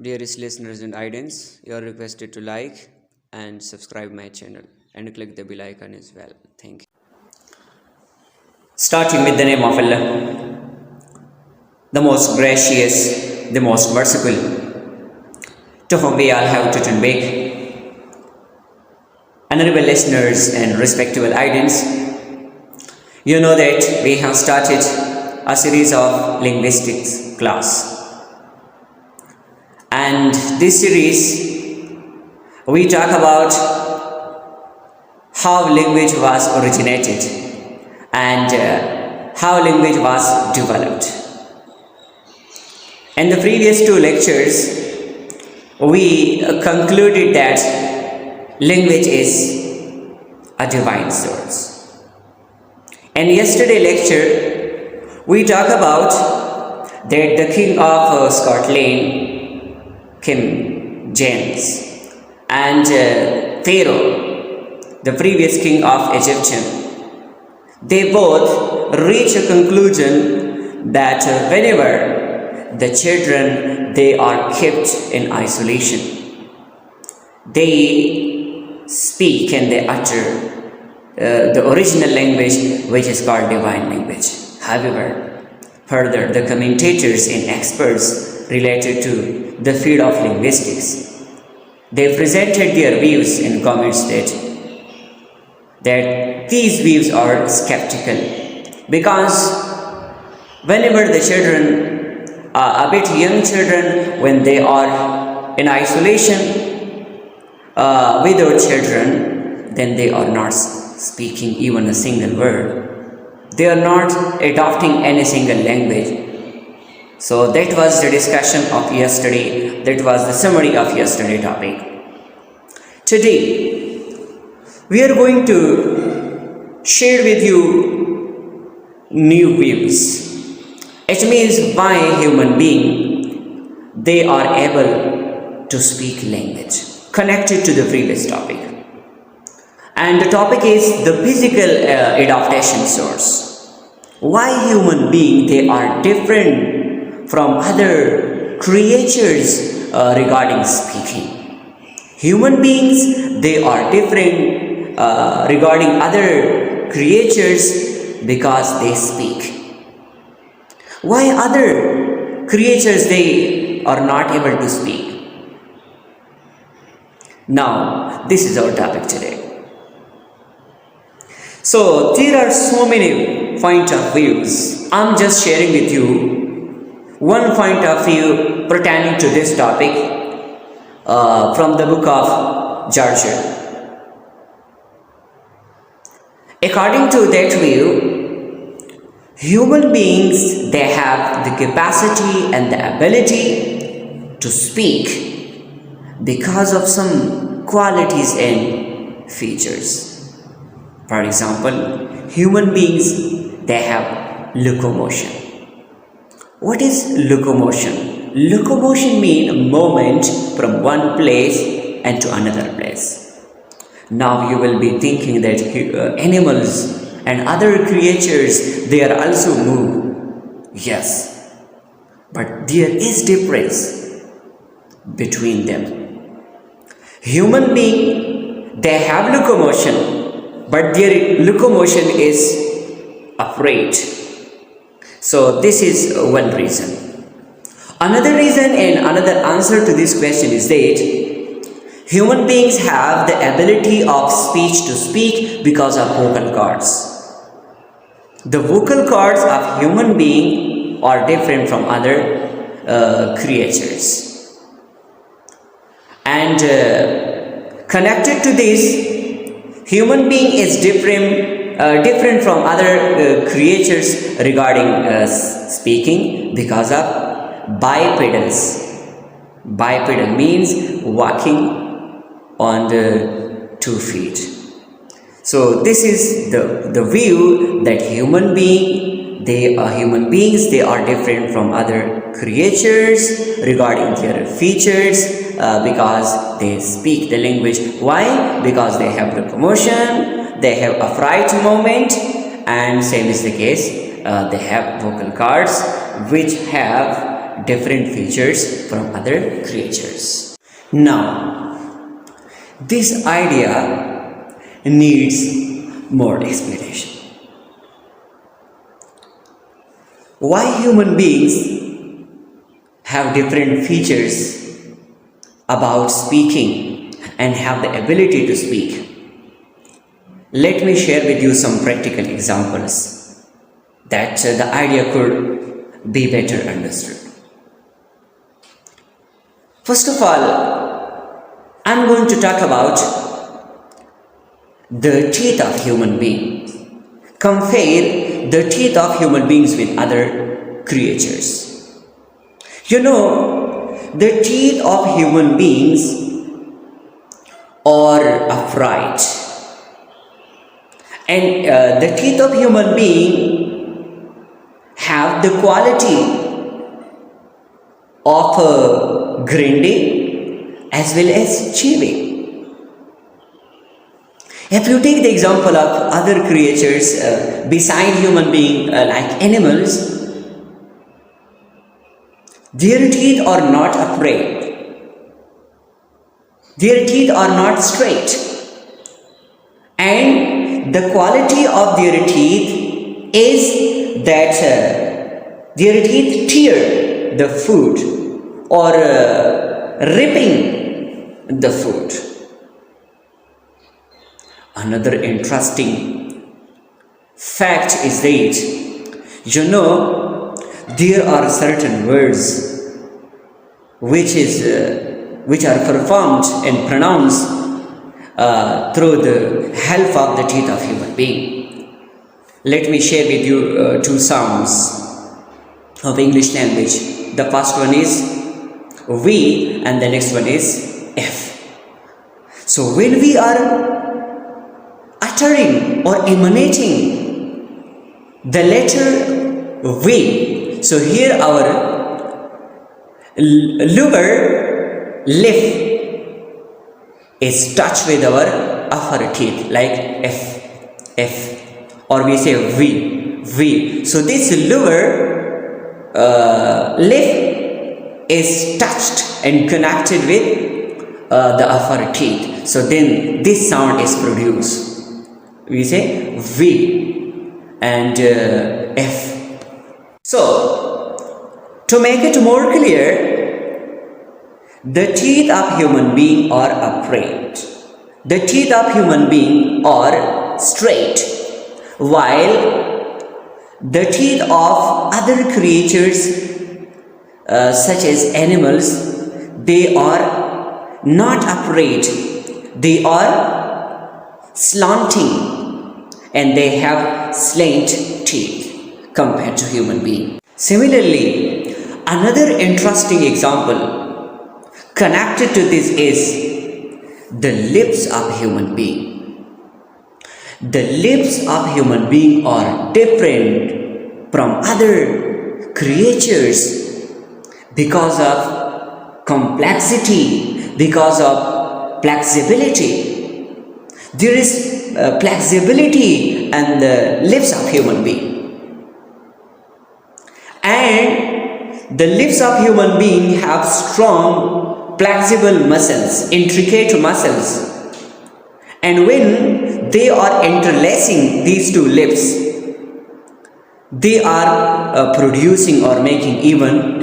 Dearest listeners and audience, you are requested to like and subscribe my channel and click the bell icon as well. Thank you. Starting with the name of Allah, the most gracious, the most merciful, to whom we all have to turn back. Honorable listeners and respectable audience, you know that we have started a series of linguistics class. And this series, we talk about how language was originated and how language was developed. In the previous two lectures, we concluded that language is a divine source. In yesterday's lecture, we talk about that the king of Scotland, King James, and Pharaoh, the previous king of Egypt, they both reach a conclusion that whenever the children they are kept in isolation, they speak and they utter the original language, which is called divine language. However, further the commentators and experts related to the field of linguistics, they presented their views in comments that these views are skeptical, because whenever the children, a bit young children, when they are in isolation with their children, then they are not speaking even a single word. They are not adopting any single language. So that was the discussion of yesterday. That was the summary of yesterday's topic. Today, we are going to share with you new views. It means why human being they are able to speak language connected to the previous topic. And the topic is the physical adaptation source. Why human being they are different from other creatures regarding speaking. Human beings, they are different regarding other creatures because they speak. Why other creatures, they are not able to speak? Now, this is our topic today. So, there are so many point of views. I'm just sharing with you one point of view pertaining to this topic from the book of Georgia. According to that view, human beings they have the capacity and the ability to speak because of some qualities and features. For example, human beings they have locomotion. What is locomotion? Locomotion means movement from one place and to another place. Now you will be thinking that animals and other creatures, they are also move. Yes, but there is difference between them. Human being, they have locomotion, but their locomotion is afraid. So this is one reason. Another reason and another answer to this question is that human beings have the ability of speech to speak because of vocal cords. The vocal cords of human being are different from other creatures. And connected to this, human being is different from other creatures regarding speaking because of bipedals. Bipedal means walking on the 2 feet. So this is the view that human beings they are different from other creatures regarding their features because they speak the language. Why? Because they have locomotion, they have a upright movement, and same is the case they have vocal cords which have have different features from other creatures. Now, this idea needs more explanation. Why human beings have different features about speaking and have the ability to speak? Let me share with you some practical examples that the idea could be better understood. First of all, I'm going to talk about the teeth of human beings. Compare the teeth of human beings with other creatures. You know, the teeth of human beings are upright, and the teeth of human being have the quality of grinding as well as chewing. If you take the example of other creatures beside human being, like animals, their teeth are not upright, their teeth are not straight, and the quality of their teeth is that their teeth tear the food or ripping the food. Another interesting fact is that, you know, there are certain words which are performed and pronounced through the help of the teeth of human being. Let me share with you two sounds of English language. The first one is V and the next one is F. So when we are uttering or emanating the letter V, so here our lower lip is touched with our upper teeth, like F, or we say V. So this lower lip is touched and connected with the upper teeth. So then this sound is produced. We say V and F. So, to make it more clear, the teeth of human being are upright. The teeth of human being are straight, while the teeth of other creatures such as animals, they are not upright. They are slanting, and they have slant teeth compared to human being. Similarly, another interesting example connected to this is the lips of human being. The lips of human being are different from other creatures because of complexity, because of flexibility. There is flexibility and the lips of human being, and the lips of human being have strong flexible muscles, intricate muscles, and when they are interlacing these two lips, they are producing or making even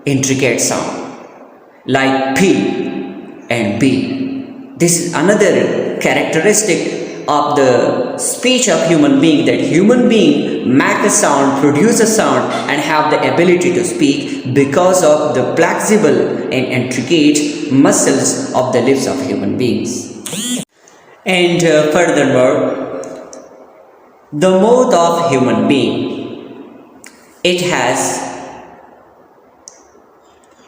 intricate sound like P and B. This is another characteristic of the speech of human being, that human being make a sound, produce a sound, and have the ability to speak because of the flexible and intricate muscles of the lips of human beings. And furthermore, the mouth of human being, it has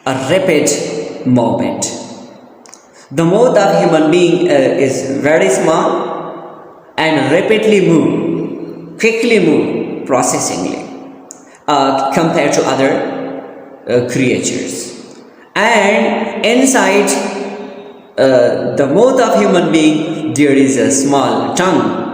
a rapid movement. The mouth of human being is very small and rapidly quickly move, processingly, compared to other creatures. And inside the mouth of human being, there is a small tongue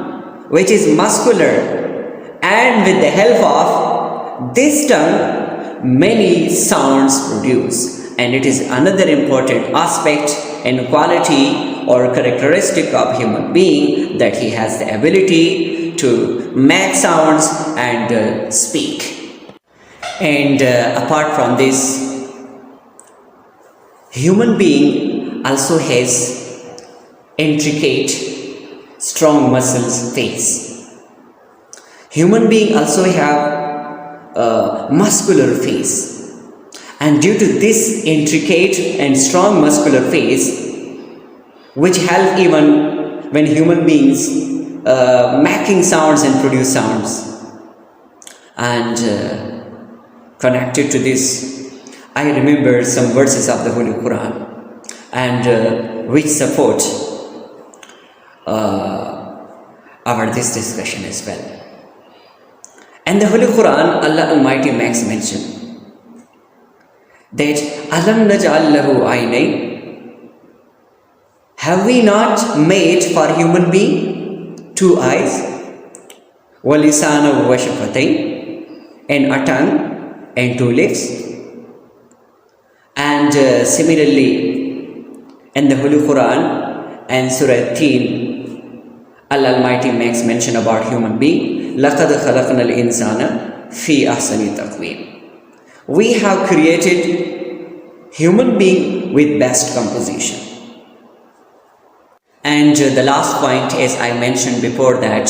which is muscular, and with the help of this tongue many sounds produced, and it is another important aspect and quality or characteristic of human being that he has the ability to make sounds and speak. And apart from this, human being also has intricate, strong muscles face. Human being also have a muscular face, and due to this intricate and strong muscular face, which help even when human beings making sounds and produce sounds, and connected to this, I remember some verses of the Holy Quran, and which support our this discussion as well. And the Holy Quran, Allah Almighty makes mention that Alam naj'al lahu aynayn, have we not made for human being 2 eyes, wa lisana wa shafatayn, and a tongue and 2 lips? And similarly in the Holy Quran and Surah Teen, Allah Almighty makes mention about human being, laqad khalaqnal insana fi ahsani taqweem. We have created human being with best composition. And the last point, as I mentioned before, that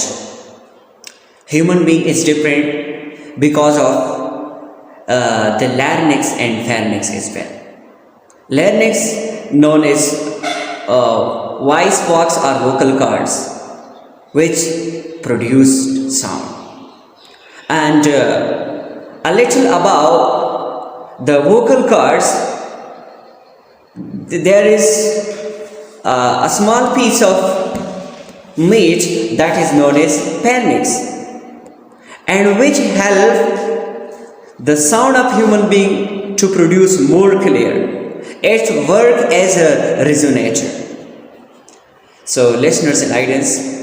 human being is different because of the larynx and pharynx as well. Larynx, known as voice box or vocal cords, which produce sound, and a little above the vocal cords there is a small piece of meat that is known as pharynx, and which help the sound of human being to produce more clear. It works as a resonator. So listeners and audience,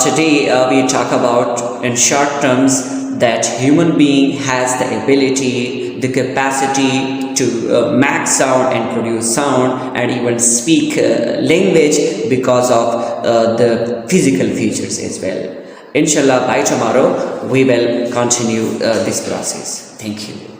today we talk about in short terms that human being has the ability, the capacity to make sound and produce sound, and even speak language because of the physical features as well. Inshallah, by tomorrow we will continue this process. Thank you.